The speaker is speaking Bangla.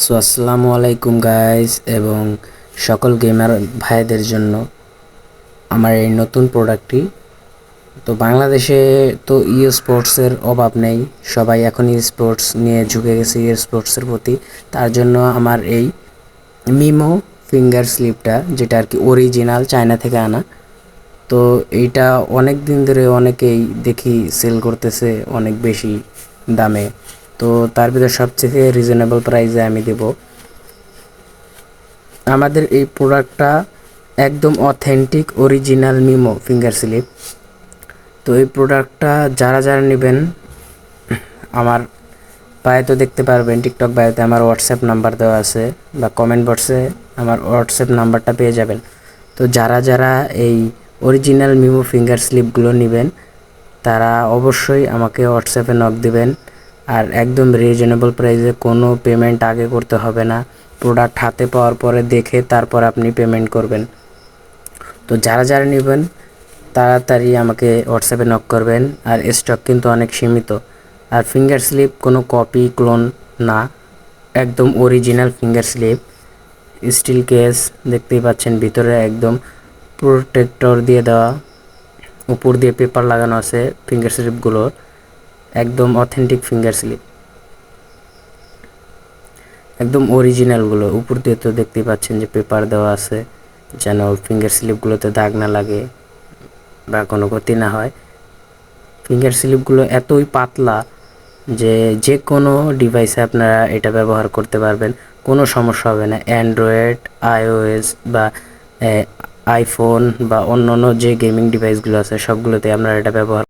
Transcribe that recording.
আসসালামু আলাইকুম গাইস এবং সকল গেমার ভাইদের জন্য আমার এই নতুন প্রোডাক্টটি। তো বাংলাদেশে তো স্পোর্টসের অভাব নেই, সবাই এখন স্পোর্টস নিয়ে ঝুঁকে গেছে স্পোর্টসের প্রতি। তার জন্য আমার এই মিমো ফিঙ্গার স্লিপটা, যেটা আর কি অরিজিনাল চায়না থেকে আনা। তো এইটা অনেক দিন ধরে অনেকেই দেখি সেল করতেছে অনেক বেশি দামে। তো তার ভিতরে সবচেয়ে রিজনেবল প্রাইসে আমি দেব। আমাদের এই প্রোডাক্টটা একদম authentic original Memo finger slip. তো এই প্রোডাক্টটা যারা যারা নেবেন, আমার বায়োতে দেখতে পারবেন, টিকটক বায়োতে আমার হোয়াটসঅ্যাপ নাম্বার দেওয়া আছে, বা কমেন্ট বক্সে আমার হোয়াটসঅ্যাপ নাম্বারটা পেয়ে যাবেন। তো যারা যারা এই অরিজিনাল মিমো ফিঙ্গার স্লিপগুলো নেবেন, তারা অবশ্যই আমাকে হোয়াটসঅ্যাপে নক দিবেন। আর একদম রিজনেবল প্রাইসে, কোনো পেমেন্ট আগে করতে হবে না। প্রোডাক্ট হাতে পাওয়ার পরে দেখে তারপর আপনি পেমেন্ট করবেন। তো যারা যারা নেবেন তাড়াতাড়ি আমাকে হোয়াটসঅ্যাপে নক করবেন। আর স্টক কিন্তু অনেক সীমিত। আর ফিঙ্গার স্লিপ কোনো কপি ক্লোন না, একদম original finger slip. Steel case দেখতেই পাচ্ছেন, ভিতরে একদম প্রোটেক্টর দিয়ে দেওয়া, উপর দিয়ে পেপার লাগানো আছে ফিঙ্গার স্লিপগুলোর। একদম অথেন্টিক ফিঙ্গার স্লিপ, একদম অরিজিনালগুলো। উপর দিয়ে তো দেখতেই পাচ্ছেন যে পেপার দেওয়া আছে, যেন ফিঙ্গার স্লিপগুলোতে দাগ না লাগে বা কোনো ক্ষতি না হয়। ফিঙ্গার স্লিপগুলো এতই পাতলা যে যে কোনো ডিভাইসে আপনারা এটা ব্যবহার করতে পারবেন, কোনো সমস্যা হবে না। অ্যান্ড্রয়েড, আইওএস বা আইফোন বা অন্য অন্য যে গেমিং ডিভাইসগুলো আছে, সবগুলোতে আপনারা এটা ব্যবহার